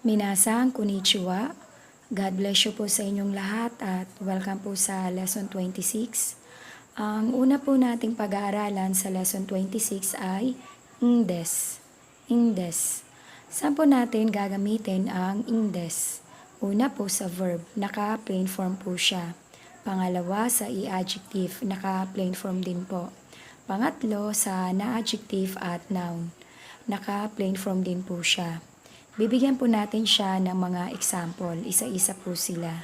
Minasang konnichiwa. God bless you po sa inyong lahat at welcome po sa Lesson 26. Ang una po nating pag-aaralan sa Lesson 26 ay indes. Indes. Saan po natin gagamitin ang indes? Una po sa verb, naka-plain form po siya. Pangalawa sa i-adjective, naka-plain form din po. Pangatlo sa na-adjective at noun, naka-plain form din po siya. Bibigyan po natin siya ng mga example. Isa-isa po sila.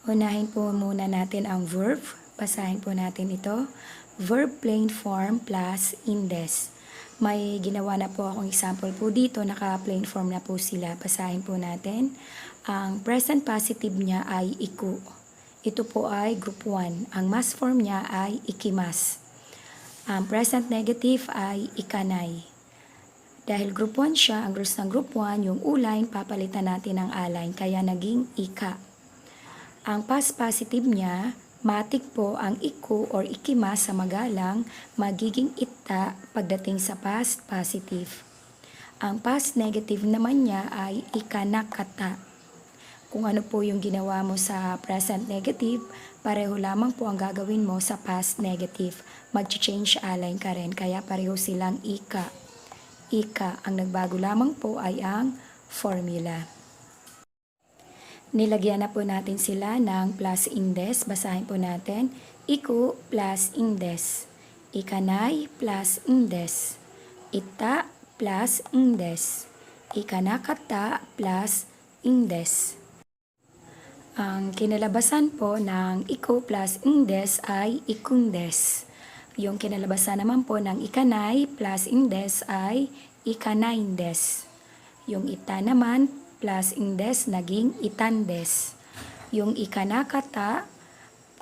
Unahin po muna natin ang verb. Basahin po natin ito. Verb plain form plus indes. May ginawa na po akong example po dito. Naka-plain form na po sila. Basahin po natin. Ang present positive niya ay iku. Ito po ay group 1. Ang mass form niya ay ikimas. Ang present negative ay ikanay. Dahil group 1 siya, ang rules ng group 1, yung uline, papalitan natin ng align, kaya naging ika. Ang past positive niya, matik po ang iku or ikimas sa magalang, magiging ita pagdating sa past positive. Ang past negative naman niya ay ikanakata. Kung ano po yung ginawa mo sa present negative, pareho lamang po ang gagawin mo sa past negative. Mag-change align ka rin, kaya pareho silang ika. Ika, ang nagbago lamang po ay ang formula. Nilagyan na po natin sila ng plus indes. Basahin po natin. Iku plus indes. Ikanay plus indes. Ita plus indes. Ikanakata plus indes. Ang kinalabasan po ng iku plus indes ay ikundes. Yung kinalabasan naman po ng ikanay plus indes ay ikanaindes. Yung ita naman plus indes naging itandes. Yung ikanakata,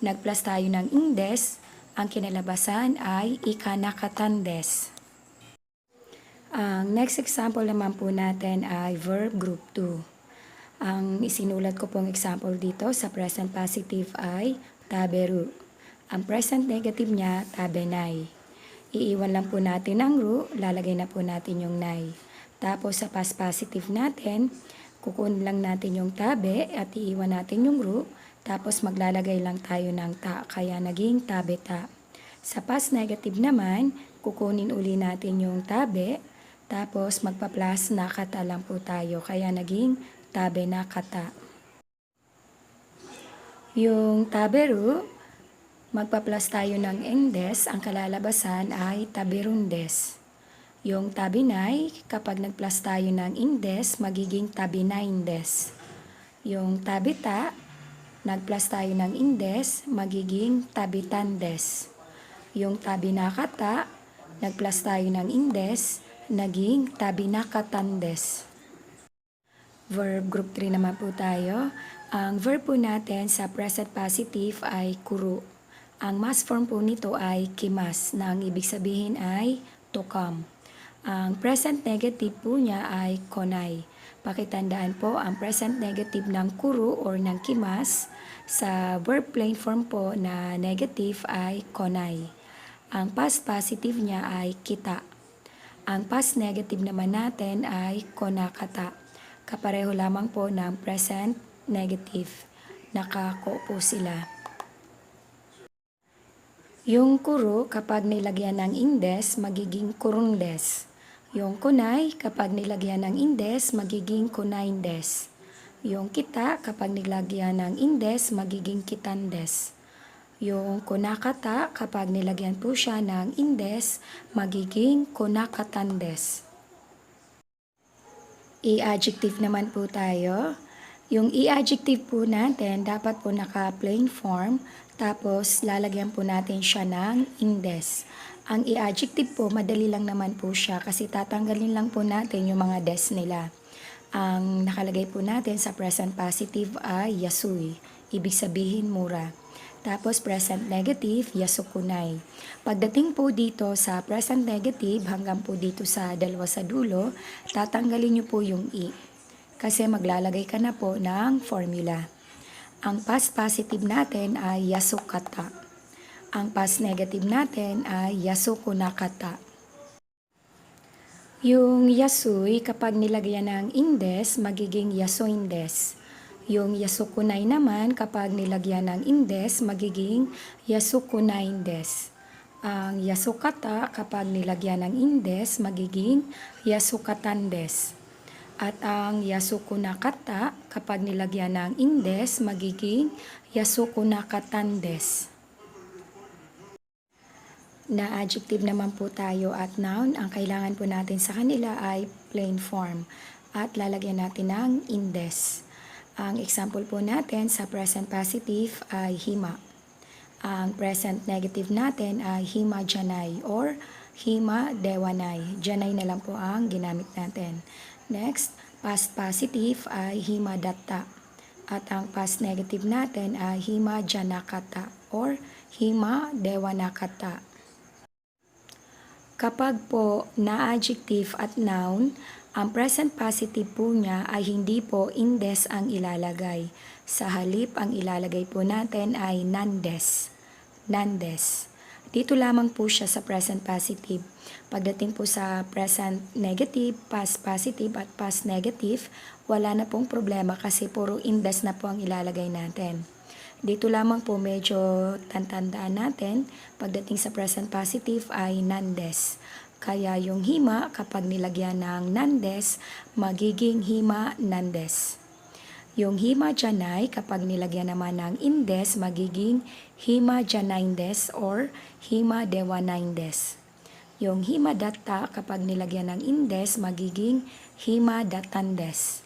nagplus tayo ng indes, ang kinalabasan ay ikanakatandes. Ang next example naman po natin ay verb group 2. Ang isinulat ko pong example dito sa present positive ay taberu. Ang present negative niya, tabenay. Iiwan lang po natin ang ru, lalagay na po natin yung nay. Tapos sa past positive natin, kukunin lang natin yung tabe at iiwan natin yung ru, tapos maglalagay lang tayo ng ta, kaya naging tabeta. Sa past negative naman, kukunin uli natin yung tabe, tapos magpa-plus nakata lang po tayo, kaya naging tabe nakata. Yung taberu, magpa-plus tayo ng indes, ang kalalabasan ay tabirundes. Yung tabinay, kapag nag-plus tayo ng indes, magiging tabinaindes. Yung tabita, nag-plus tayo ng indes, magiging tabitandes. Yung tabinakata, nag-plus tayo ng indes, naging tabinakatandes. Verb group 3 naman po tayo. Ang verb po natin sa present positive ay kuru. Ang mass form po nito ay kimas, na ang ibig sabihin ay to come. Ang present negative po niya ay konay. Pakitandaan po, ang present negative ng kuru or ng kimas sa verb plain form po na negative ay konay. Ang past positive niya ay kita. Ang past negative naman natin ay konakata. Kapareho lamang po ng present negative. Nakako po sila. Yung kuru, kapag nilagyan ng indes, magiging kurundes. Yung kunay, kapag nilagyan ng indes, magiging kunaindes. Yung kita, kapag nilagyan ng indes, magiging kitandes. Yung kunakata, kapag nilagyan po siya ng indes, magiging kunakatandes. I-adjective naman po tayo. Yung i-adjective po natin, dapat po naka-plain form, tapos lalagyan po natin siya ng indes. Ang i-adjective po, madali lang naman po siya kasi tatanggalin lang po natin yung mga des nila. Ang nakalagay po natin sa present positive ay yasui, ibig sabihin mura. Tapos present negative, yasukunay. Pagdating po dito sa present negative, hanggang po dito sa dalawa sa dulo, tatanggalin nyo po yung i. Kasi maglalagay ka na po ng formula. Ang past positive natin ay yasukata. Ang past negative natin ay yasukunakata. Yung yasuy, kapag nilagyan ng indes, magiging yasoindes. Yung yasukunay naman, kapag nilagyan ng indes, magiging yasukunaindes. Ang yasukata, kapag nilagyan ng indes, magiging yasukatandes. At ang yasukunakata, kapag nilagyan ng indes, magiging yasukunakatandes. Na adjective naman po tayo at noun, ang kailangan po natin sa kanila ay plain form at lalagyan natin ng indes. Ang example po natin sa present positive ay hima. Ang present negative natin ay hima janay or hima dewanay. Janay na lang po ang ginamit natin. Next, past positive ay hima datta. At ang past negative natin ay hima janakata or hima dewanakata. Kapag po na-adjective at noun, ang present positive po niya ay hindi po indes ang ilalagay. Sa halip, ang ilalagay po natin ay nandes. Nandes. Dito lamang po siya sa present positive. Pagdating po sa present negative, past positive at past negative, wala na pong problema kasi puro indes na po ang ilalagay natin. Dito lamang po medyo tantandaan natin, pagdating sa present positive ay nandes. Kaya yung hima, kapag nilagyan ng nandes, magiging hima nandes. Yung hima janay, kapag nilagyan naman ng indes, magiging hima janaindes or hima dewanaindes. Yung hima datta, kapag nilagyan ng indes, magiging hima datandes.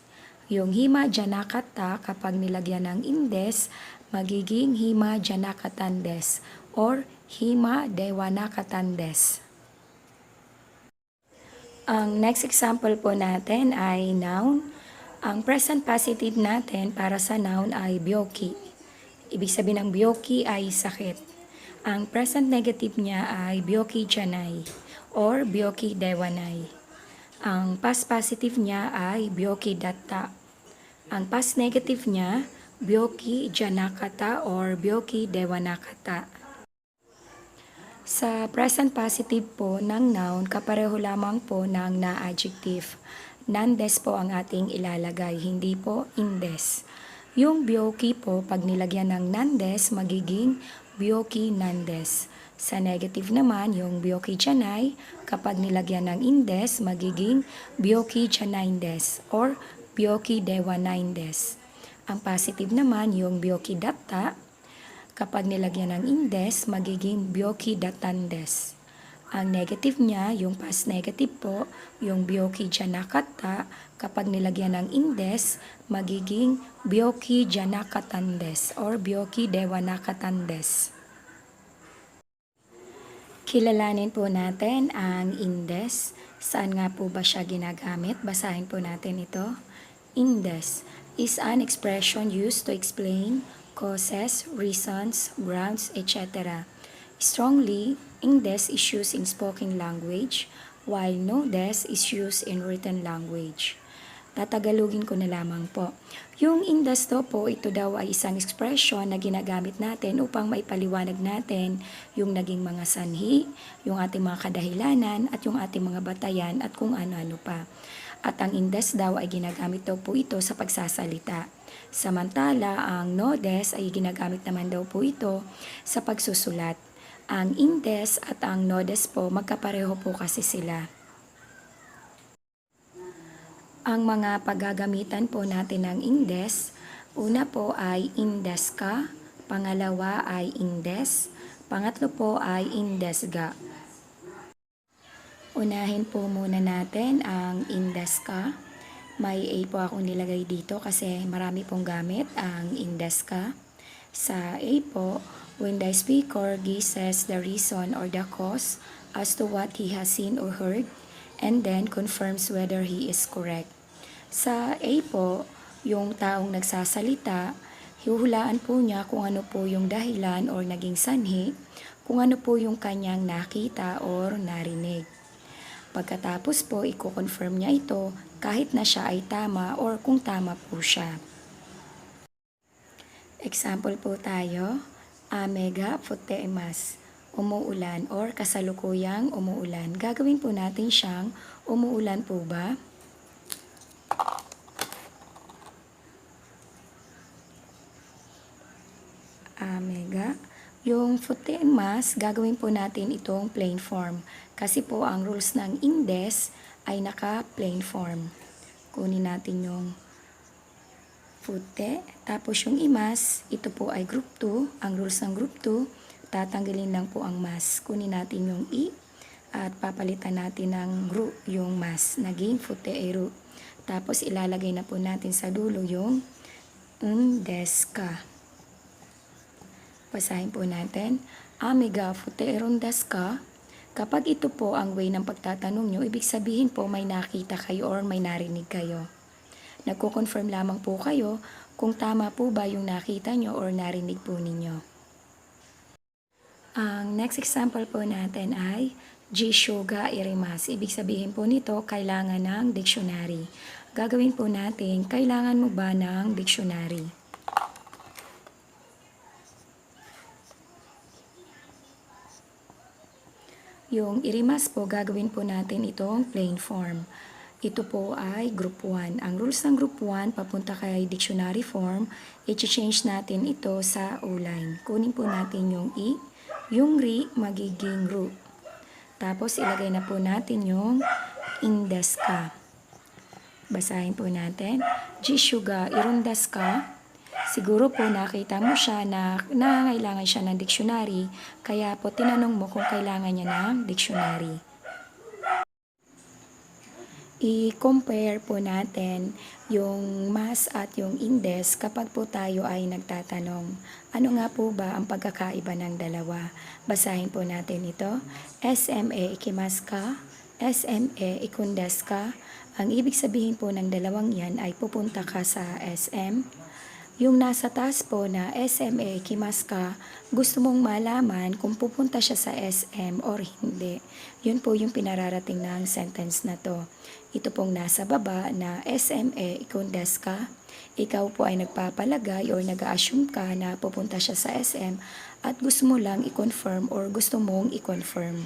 Yung hima janakata, kapag nilagyan ng indes, magiging hima janakatandes or hima dewanakatandes. Ang next example po natin ay noun. Ang present positive natin para sa noun ay byoki. Ibig sabihin ng byoki ay sakit. Ang present negative niya ay byoki janay or byoki dewanay. Ang past positive niya ay byoki datta. Ang past negative niya, byoki janakata or byoki dewanakata. Sa present positive po ng noun, kapareho lamang po ng na-adjective. Nandes po ang ating ilalagay, hindi po indes. Yung byoki po, pag nilagyan ng nandes, magiging byoki nandes. Sa negative naman, yung byoki janay, kapag nilagyan ng indes, magiging byoki janaindes or byoki dewanaindes. Ang positive naman, yung byoki datta, kapag nilagyan ng indes, magiging byoki datandes. Ang negative niya, yung past negative po, yung byoki janakata, kapag nilagyan ng indes, magiging byoki janakatandes or byoki dewanakatandes. Kilalanin po natin ang indes. Saan nga po ba siya ginagamit? Basahin po natin ito. Indes is an expression used to explain causes, reasons, grounds, etc. Strongly, indes is used in spoken language, while nodes is used in written language. Tatagalogin ko na lamang po. Yung indes to po, ito daw ay isang expression na ginagamit natin upang maipaliwanag natin yung naging mga sanhi, yung ating mga kadahilanan, at yung ating mga batayan at kung ano-ano pa. At ang indes daw ay ginagamit daw po ito sa pagsasalita. Samantala, ang nodes ay ginagamit naman daw po ito sa pagsusulat. Ang indes at ang nodes po, magkapareho po kasi sila. Ang mga paggagamitan po natin ng indes, una po ay indeska, pangalawa ay indes, pangatlo po ay indesga. Unahin po muna natin ang indeska. May A po akong nilagay dito kasi marami pong gamit ang indeska. Sa A po, when the speaker guesses the reason or the cause as to what he has seen or heard, and then confirms whether he is correct. Sa A po, yung taong nagsasalita, hihulaan po niya kung ano po yung dahilan or naging sanhi, kung ano po yung kanyang nakita or narinig. Pagkatapos po, i-confirm niya ito kahit na siya ay tama or kung tama po siya. Example po tayo, amega futeimas, umuulan or kasalukuyang umuulan. Gagawin po natin siyang Umuulan po ba? Mega. Yung foote and mass, gagawin po natin itong plain form. Kasi po ang rules ng indes ay naka-plain form. Kunin natin yung foote. Tapos yung imas, ito po ay group 2. Ang rules ng group 2, tatanggalin lang po ang mass. Kunin natin yung i at papalitan natin ng ru yung mass. Naging foote ay ru. Tapos ilalagay na po natin sa dulo yung deska. Basahin po natin. Amiga futeron deska. Kapag ito po ang way ng pagtatanong nyo, ibig sabihin po may nakita kayo or may narinig kayo. Nagko-confirm lamang po kayo kung tama po ba yung nakita nyo or narinig po ninyo. Ang next example po natin ay Jishuga irimas. Ibig sabihin po nito, kailangan ng dictionary. Gagawin po natin, kailangan mo ba ng dictionary? Yung irimas po, gagawin po natin itong plain form. Ito po ay group 1. Ang rules ng group 1, papunta kay dictionary form, i-change natin ito sa O-line. Kunin po natin yung i, yung ri, magiging ru. Tapos ilagay na po natin yung indes ka. Basahin po natin. Jishuga irundas ka. Siguro po nakita mo siya na nangangailangan siya ng dictionary, kaya po tinanong mo kung kailangan niya ng dictionary. I-compare po natin yung mass at yung indes kapag po tayo ay nagtatanong. Ano nga po ba ang pagkakaiba ng dalawa? Basahin po natin ito. SME ikimas ka, SME ikundes ka. Ang ibig sabihin po ng dalawang yan ay pupunta ka sa SM. Yung nasa taas po na SME ikimas ka, gusto mong malaman kung pupunta siya sa SM or hindi. Yun po yung pinararating ng sentence na to. Ito pong nasa baba na SME ikundes ka, ikaw po ay nagpapalagay or nag-assume ka na pupunta siya sa SM at gusto mo lang i-confirm or gusto mong i-confirm.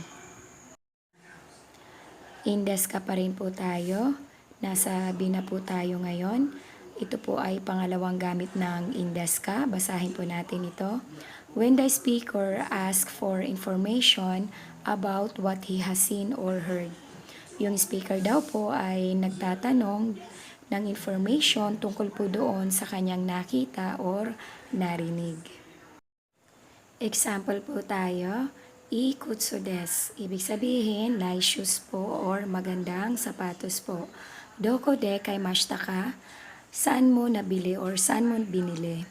Indes ka pa rin po tayo. Nasa B na po tayo ngayon. Ito po ay pangalawang gamit ng indes ka. Basahin po natin ito. When the speaker asks for information about what he has seen or heard. Yung speaker daw po ay nagtatanong ng information tungkol po doon sa kanyang nakita or narinig. Example po tayo. Ikutsu desu. Ibig sabihin, nice shoes po or magandang sapatos po. Doko de kaimashita ka? Saan mo nabili or saan mo binili?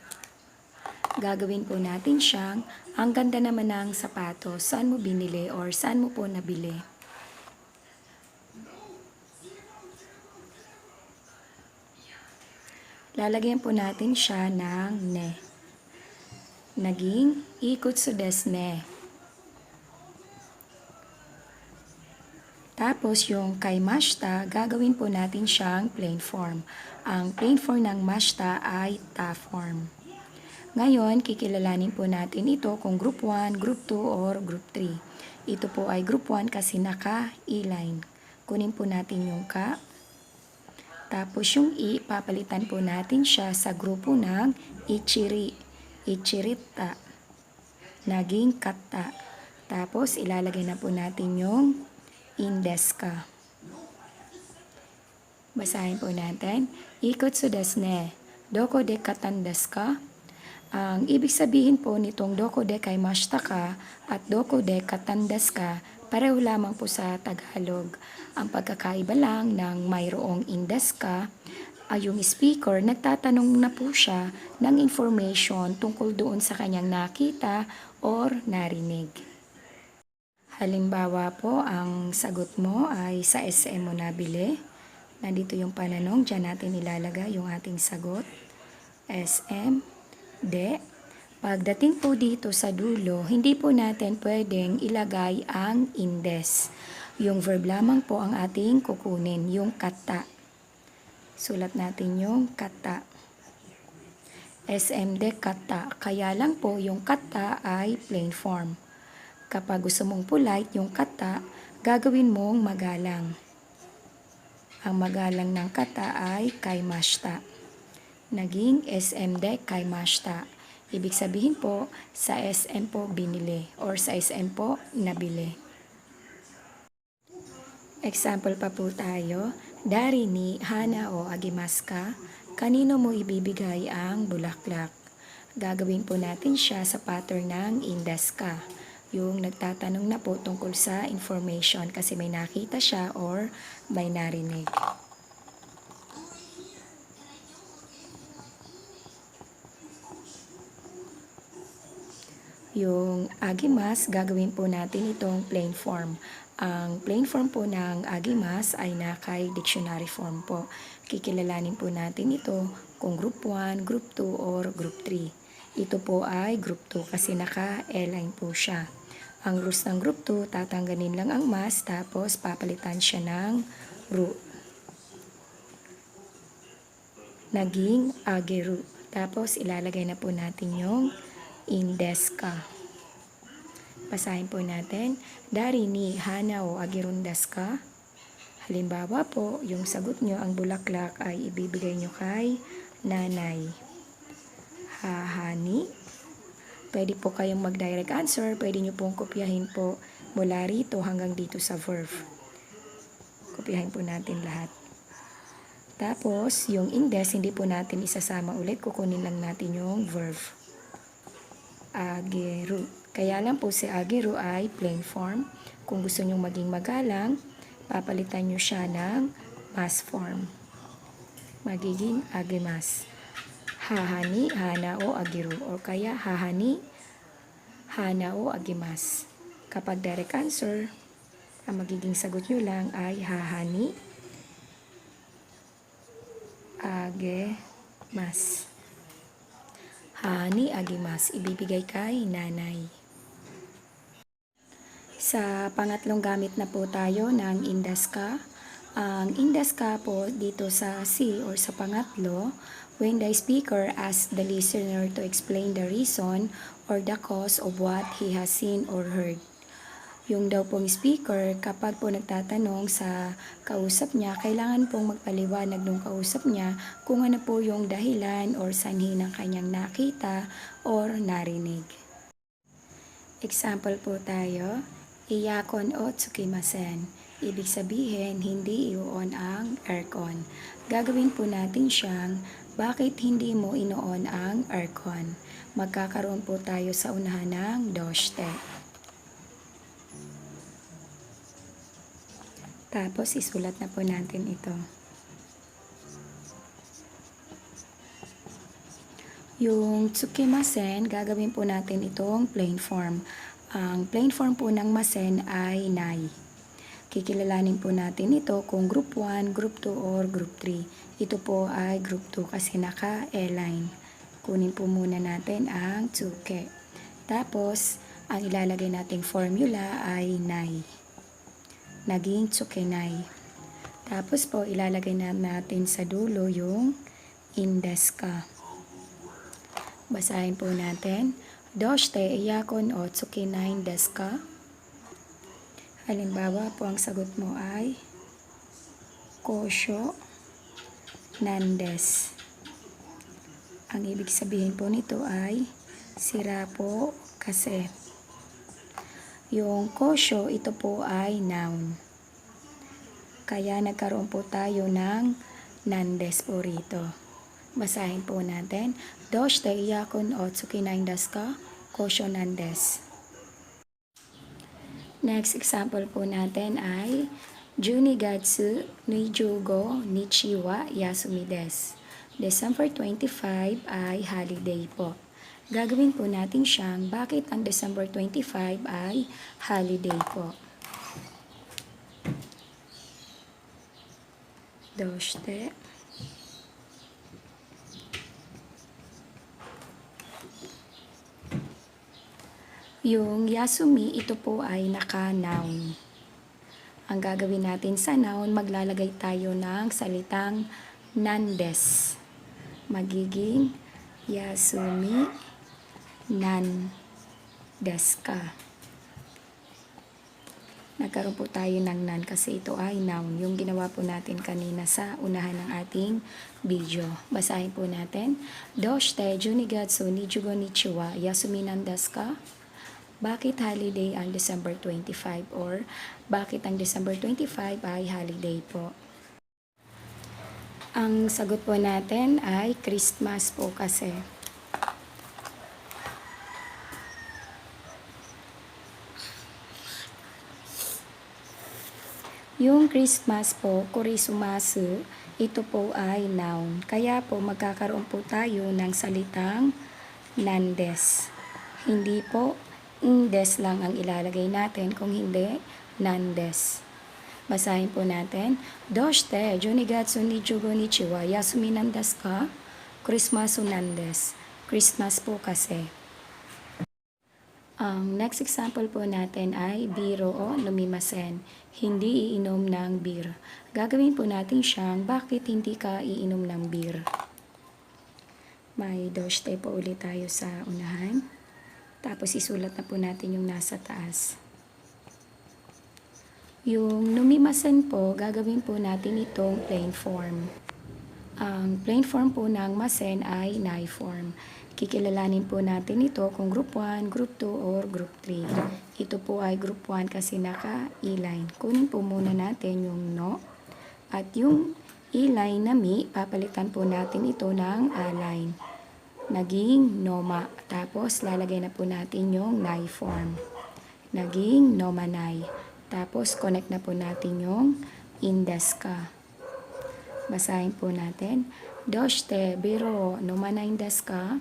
Gagawin po natin siyang, ang ganda naman ng sapatos, saan mo binili or saan mo po nabili? Lalagyan po natin siya ng ne. Naging ikutsu desu ne. Tapos yung kay mashita, gagawin po natin siyang plain form. Ang plain form ng mashita ay ta form. Ngayon, kikilalanin po natin ito kung group 1, group 2, or group 3. Ito po ay group 1 kasi naka-e-line. Kunin po natin yung ka. Tapos yung i, papalitan po natin siya sa grupo ng ichiri. Ichirita. Naging kata. Tapos ilalagay na po natin yung indes ka. Basahin po natin. Ikutsu desu ne. Doko de katan desu ka? Ang ibig sabihin po nitong doko de kaimashita ka at doko de katan desu ka, pareho lamang po sa Tagalog. Ang pagkakaiba lang ng mayroong indes ka ay yung speaker nagtatanong na po siya ng information tungkol doon sa kanyang nakita or narinig. Halimbawa po, ang sagot mo ay sa SM mo nabili. Nandito yung pananong, dyan natin ilalagay yung ating sagot. SM, de. Pagdating po dito sa dulo, hindi po natin pwedeng ilagay ang indes. Yung verb lamang po ang ating kukunin, yung kata. Sulat natin yung kata. SM de kata. Kaya lang po yung kata ay plain form. Kapag gusto mong polite yung kata, gagawin mong magalang. Ang magalang ng kata ay kaimashita. Naging SM de kaimashita. Ibig sabihin po, sa SM po binili or sa SM po nabili. Example pa po tayo. Dari ni hana o agimasu ka? Kanino mo ibibigay ang bulaklak? Gagawin po natin siya sa pattern ng indes ka. Yung nagtatanong na po tungkol sa information kasi may nakita siya or may narinig. Yung agimas, gagawin po natin itong plain form. Ang plain form po ng agimas ay nakay dictionary form po. Kikilalanin po natin ito kung group 1, group 2, or group 3. Ito po ay group 2 kasi naka-align po siya. Ang rules ng group 2, tatangganin lang ang mas tapos papalitan siya ng ru. Naging ageru. Tapos ilalagay na po natin yung indes ka. Basahin po natin. Dari ni hana o agirun desu ka? Halimbawa po, yung sagot nyo, ang bulaklak ay ibibigay nyo kay nanay. Hahani. Pwede po kayong mag-direct answer. Pwede nyo pong kopyahin po mula rito hanggang dito sa verb. Kopyahin po natin lahat. Tapos, yung indes, hindi po natin isasama ulit. Kukunin lang natin yung verb. Ageru. Kaya lang po si ageru ay plain form. Kung gusto nyong maging magalang, papalitan nyo siya ng mas form. Magiging agemas. Hahani, hana o ageru. O kaya hahani, hana o agemas. Kapag direct answer, ang magiging sagot nyo lang ay hahani, agemas. Hahani, agimas, ibibigay kay nanay. Sa pangatlong gamit na po tayo ng indes ka. Ang indes ka po dito sa C or sa pangatlo, when the speaker asks the listener to explain the reason or the cause of what he has seen or heard. Yung daw pong speaker, kapag po nagtatanong sa kausap niya, kailangan pong magpaliwanag ng kausap niya kung ano po yung dahilan or sanhi ng kanyang nakita or narinig. Example po tayo, iyakon o tsukimasen. Ibig sabihin, hindi i-on ang aircon. Gagawin po natin siyang, bakit hindi mo inoon ang aircon? Magkakaroon po tayo sa unahan ng doshite. Tapos, isulat na po natin ito. Yung tsukimasen, gagawin po natin itong plain form. Ang plain form po ng masen ay nai. Kikilalanin po natin ito kung group 1, group 2, or group 3. Ito po ay group 2 kasi naka-align. Kunin po muna natin ang tsuke. Tapos, ang ilalagay nating formula ay nai. Naging tsukenai. Tapos po, ilalagay na natin sa dulo yung indes ka. Basahin po natin. Doshite iyakon o tsukenai desu ka? Halimbawa po, ang sagot mo ay kosho nandes. Ang ibig sabihin po nito ay sira po kasi. Yung kosho, ito po ay noun. Kaya nagkaroon po tayo ng nandes po rito. Basahin po natin. Doshite iyakon o tsukenai desu ka? Kosho nandes. Next example po natin ay Junigatsu 25 nichi wa yasumi desu. December 25 ay holiday po. Gagawin po natin siyang bakit ang December 25 ay holiday po. Doshite. Yung yasumi, ito po ay naka-noun. Ang gagawin natin sa noun, maglalagay tayo ng salitang nandes. Magiging yasumi nan desu ka. nagkaroon po tayo ng nan kasi ito ay noun. Yung ginawa po natin kanina sa unahan ng ating video. Basahin po natin. Doshite junigatsu nijugo nichiwa yasumi nan desu ka? Bakit holiday ang December 25? Or bakit ang December 25 ay holiday po? Ang sagot po natin ay Christmas po kasi. Yung Christmas po, kurisumasu, ito po ay noun. Kaya po magkakaroon po tayo ng salitang nandes. Hindi po indes lang ang ilalagay natin, kung hindi nandes. Basahin po natin. Doshite junigatsu nijugo nichiwa yasumi nan desu ka? Christmasu nandes. Christmas po kasi. Ang next example po natin ay biro o lumimasen. Hindi iinom ng beer. Gagawin po natin siyang bakit hindi ka iinom ng beer. May doshite po ulit tayo sa unahan. Tapos isulat na po natin yung nasa taas. Yung lumimasen po, gagawin po natin itong plain form. Ang plain form po ng masen ay nai form. Kikilalanin po natin ito kung group 1, group 2, or group 3. Ito po ay group 1 kasi naka-e-line. Kunin po muna natin yung no. At yung e-line na mi, papalitan po natin ito ng a-line. Naging noma. Tapos lalagay na po natin yung nai form. Naging nomanai. Tapos connect na po natin yung indes ka. Basahin po natin. Doshite biro nomanai desu ka?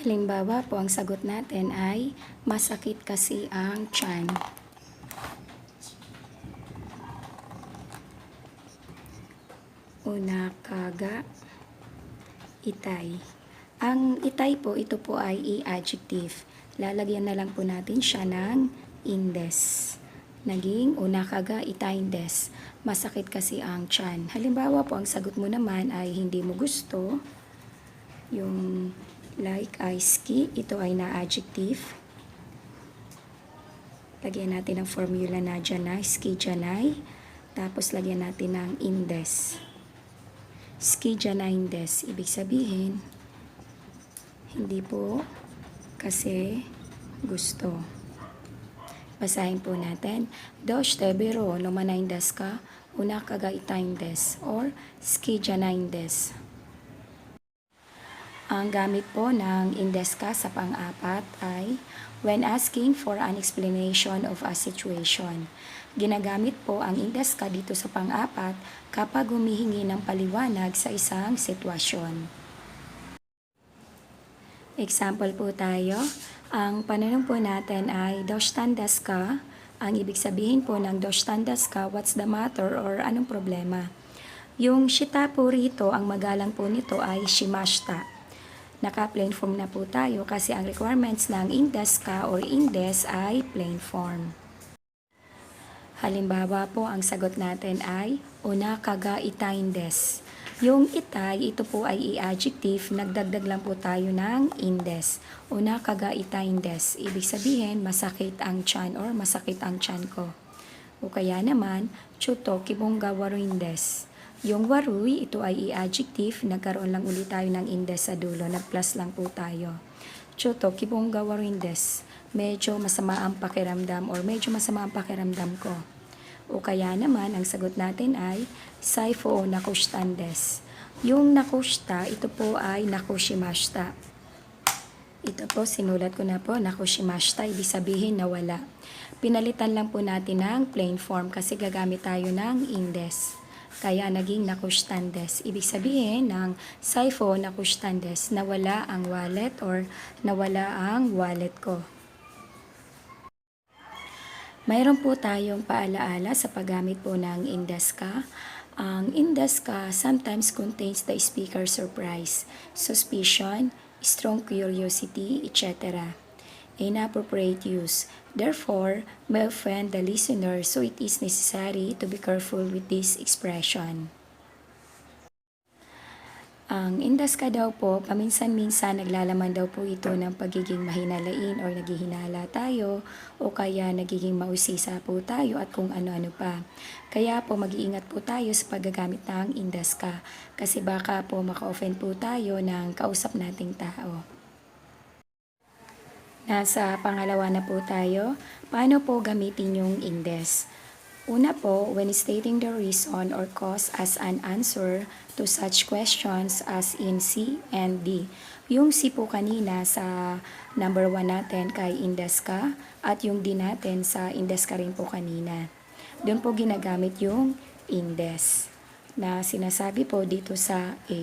Halimbawa po, ang sagot natin ay masakit kasi ang tiyan. Unakaga itay. Ang itay po, ito po ay i-adjective. Lalagyan na lang po natin siya ng indes. Naging unakaga itay des. Masakit kasi ang tiyan. Halimbawa po, ang sagot mo naman ay hindi mo gusto. Yung like ay ski, ito ay na-adjective. Lagyan natin ang formula na janay, ski janay. Tapos lagyan natin ng indes. Ski janay indes. Ibig sabihin, hindi po kasi gusto. Basahin po natin. Doshite biro nomanai desu ka? Unakaga itay des. Or ski janay des. Ang gamit po ng indes ka sa pang-apat ay when asking for an explanation of a situation. Ginagamit po ang indes ka dito sa pang-apat kapag humihingi ng paliwanag sa isang sitwasyon. Example po tayo. Ang pananong po natin ay doshtan desu ka? Ang ibig sabihin po ng doshtan desu ka, what's the matter or anong problema? Yung shita po rito, ang magalang po nito ay shimashita. Naka-plain form na po tayo kasi ang requirements ng indes ka or indes ay plain form. Halimbawa po, ang sagot natin ay unakaga itay des. Yung itay, ito po ay i-adjective, nagdagdag lang po tayo ng indes. Unakaga itay des. Ibig sabihin, masakit ang tiyan or masakit ang tiyan ko. O kaya naman, chuto kibongga waruin des. Yung warui, ito ay i-adjective, nagkaroon lang ulit tayo ng indes sa dulo, nag-plus lang po tayo. Chuto kibongga waruin des. Medyo masama ang pakiramdam or medyo masama ang pakiramdam ko. O kaya naman, ang sagot natin ay saifo o nakushtan des. Yung nakushta, ito po ay nakushimashita. Ito po, sinulat ko na po, nakushimashita, ibig sabihin nawala. Pinalitan lang po natin ng plain form kasi gagamit tayo ng indes. Kaya naging nakushtan des. Ibig sabihin ng saifo nakushtan des, nawala ang wallet or nawala ang wallet ko. Mayroon po tayong paalaala sa paggamit po ng indes ka. Ang indes ka sometimes contains the speaker's surprise, suspicion, strong curiosity, etc. Inappropriate use, therefore, may offend the listener, so it is necessary to be careful with this expression. Ang indas ka daw po, paminsan-minsan naglalaman daw po ito ng pagiging mahinalain or naghihinala tayo o kaya nagiging mausisa po tayo at kung ano-ano pa. Kaya po mag-iingat po tayo sa paggagamit ng indas ka kasi baka po maka-offend po tayo ng kausap nating tao. Nasa pangalawa na po tayo, paano po gamitin yung indes? Una po, when stating the reason or cause as an answer to such questions as in C and D. Yung C po kanina sa number 1 natin kay indes ka at yung D natin sa indes ka rin po kanina. Doon po ginagamit yung indes na sinasabi po dito sa A.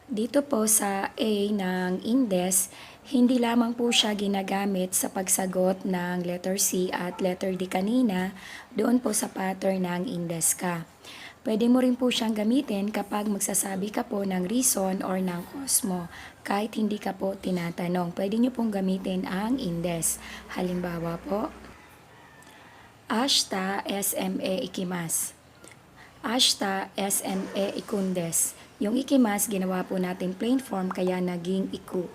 Dito po sa A ng indes, hindi lamang po siya ginagamit sa pagsagot ng letter C at letter D kanina, doon po sa pattern ng indes ka. Pwede mo rin po siyang gamitin kapag magsasabi ka po ng reason or ng cause mo, kahit hindi ka po tinatanong. Pwede nyo pong gamitin ang indes. Halimbawa po, Ashta SME ikimas. Ashta SME ikundes. Yung ikimas, ginawa po natin plain form kaya naging iku.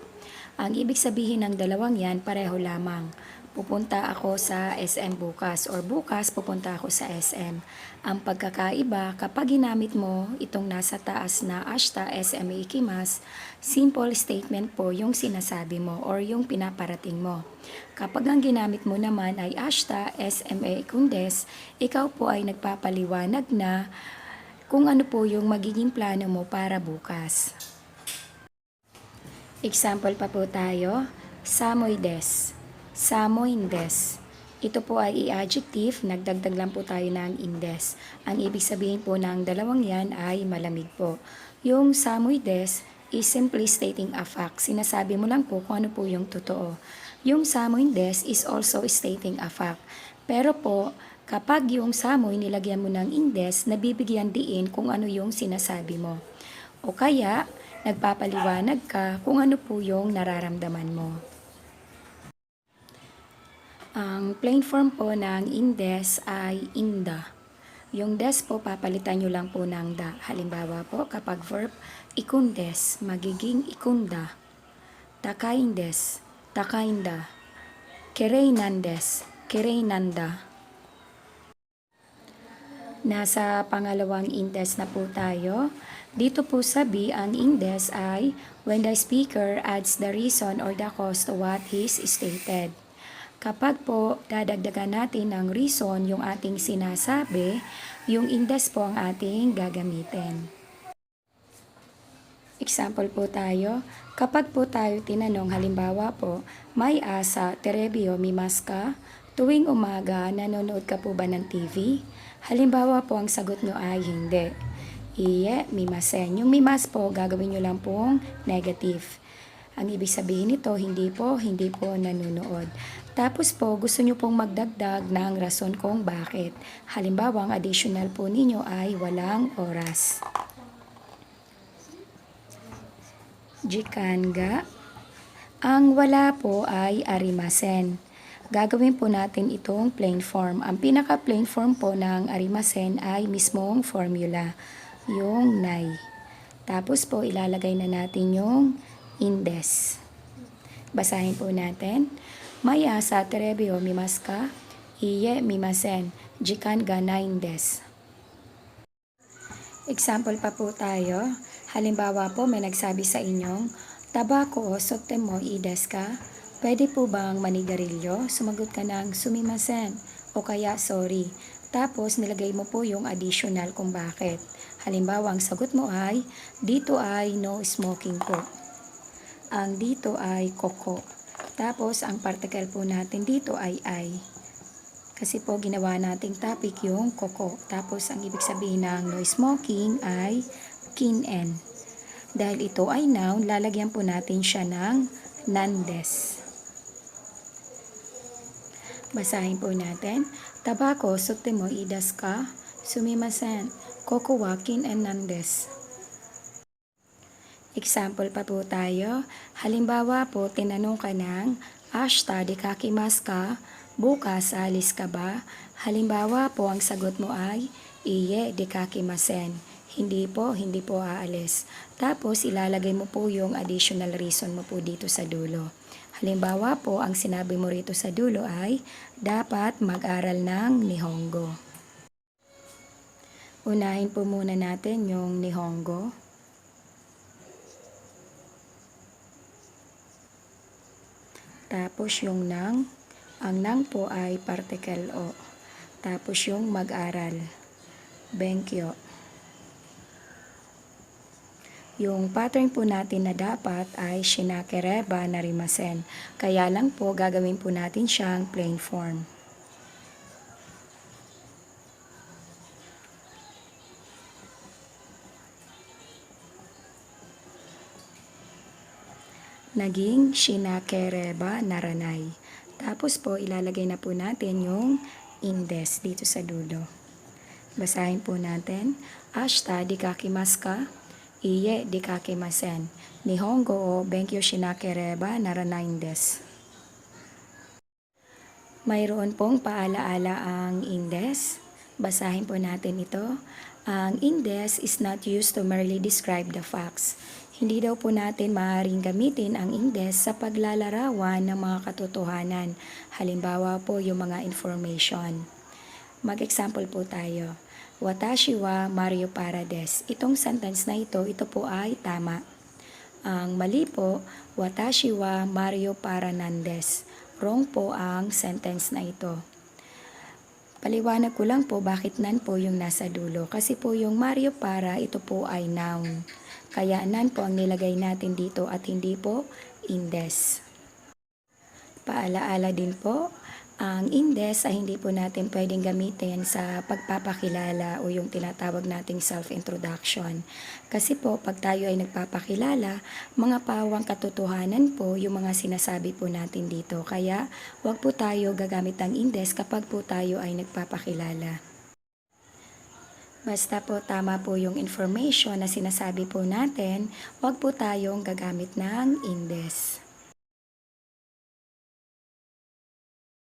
Ang ibig sabihin ng dalawang yan, pareho lamang. Pupunta ako sa SM bukas or bukas pupunta ako sa SM. Ang pagkakaiba, kapag ginamit mo itong nasa taas na ashta SME ikimas, simple statement po yung sinasabi mo or yung pinaparating mo. Kapag ang ginamit mo naman ay ashta SME ikundes, ikaw po ay nagpapaliwanag na kung ano po yung magiging plano mo para bukas. Example pa po tayo, samoy-des, samoy-indes. Ito po ay i-adjective, nagdagdag lang po tayo ng indes. Ang ibig sabihin po ng dalawang yan ay malamig po. Yung samoy-des is simply stating a fact. Sinasabi mo lang po kung ano po yung totoo. Yung samoy-indes is also stating a fact. Pero po, kapag yung samoy nilagyan mo ng indes, nabibigyan diin kung ano yung sinasabi mo. O kaya, nagpapaliwanag ka kung ano po yung nararamdaman mo. Ang plain form po ng indes ay inda. Yung des po, papalitan nyo lang po ng da. Halimbawa po, kapag verb, ikundes, magiging ikunda. Takaindes, takainda. Kereynandes, kereynanda. Nasa pangalawang indes na po tayo. Dito po sa B, ang indes ay when the speaker adds the reason or the cause to what is stated. Kapag po dadagdagan natin ng reason yung ating sinasabi, yung indes po ang ating gagamitin. Example po tayo, kapag po tayo tinanong, halimbawa po, may asa, terebio, mimas ka, tuwing umaga, nanonood ka po ba ng TV? Halimbawa po, ang sagot nyo ay hindi. Iye, mimasen. Yung mimas po, gagawin nyo lang pong negative. Ang ibig sabihin nito, hindi po nanonood. Tapos po, gusto nyo pong magdagdag ng rason kung bakit. Halimbawa, ang additional po ninyo ay walang oras. Jikanga. Ang wala po ay arimasen. Gagawin po natin itong plain form. Ang pinaka-plain form po ng arimasen ay mismong formula, yung nay. Tapos po, ilalagay na natin yung indes. Basahin po natin. Maya sa terebio mimas ka, iye mimasen, jikan ga na indes. Example pa po tayo. Halimbawa po, may nagsabi sa inyong, tabako o sotte mo ides ka? Pwede po bang manigarilyo? Sumagot ka ng sumimasen o kaya sorry. Tapos nilagay mo po yung additional kung bakit. Halimbawa, ang sagot mo ay, dito ay no smoking po. Ang dito ay koko. Tapos ang particle po natin dito ay. Kasi po ginawa nating topic yung koko. Tapos ang ibig sabihin ng no smoking ay kinen. Dahil ito ay noun, lalagyan po natin siya ng nandes. Basahin po natin. Tabako, sotte mo idas ka, sumimasen, koko wa kinen nandes. Example pa po tayo. Halimbawa po, tinanong ka ng, ashta dekakimas ka, bukas alis ka ba? Halimbawa po, ang sagot mo ay, iye dekakimasen, Hindi po aalis. Tapos, ilalagay mo po yung additional reason mo po dito sa dulo. Halimbawa po, ang sinabi mo rito sa dulo ay, dapat mag-aral ng Nihongo. Unahin po muna natin yung Nihongo. Tapos yung nang, ang nang po ay particle o. Tapos yung mag-aral, benkyo. Yung pattern po natin na dapat ay shinakereba narimasen. Kaya lang po gagawin po natin siyang plain form. Naging shinakereba naranay. Tapos po ilalagay na po natin yung indes dito sa dulo. Basahin po natin. Ashita dikakimasu ka? Iye dikakimasen. Nihongo o benkyo shinakereba naranai desu. Mayroon pong paalaala ang indes. Basahin po natin ito. Ang indes is not used to merely describe the facts. Hindi daw po natin maaaring gamitin ang indes sa paglalarawan ng mga katotohanan. Halimbawa po yung mga information. Mag-example po tayo. Watashi wa Mario para desu. Itong sentence na ito po ay tama. Ang mali po, Watashi wa Mario para nan desu. Wrong po ang sentence na ito. Paliwanag ko lang po bakit nan po yung nasa dulo. Kasi po yung Mario para, ito po ay noun. Kaya nan po ang nilagay natin dito at hindi po indes. Paalaala din po, ang indes ay hindi po natin pwedeng gamitin sa pagpapakilala o yung tinatawag nating self-introduction. Kasi po, pag tayo ay nagpapakilala, mga pawang katotohanan po yung mga sinasabi po natin dito. Kaya, wag po tayo gagamit ng indes kapag po tayo ay nagpapakilala. Basta po tama po yung information na sinasabi po natin, wag po tayong gagamit ng indes.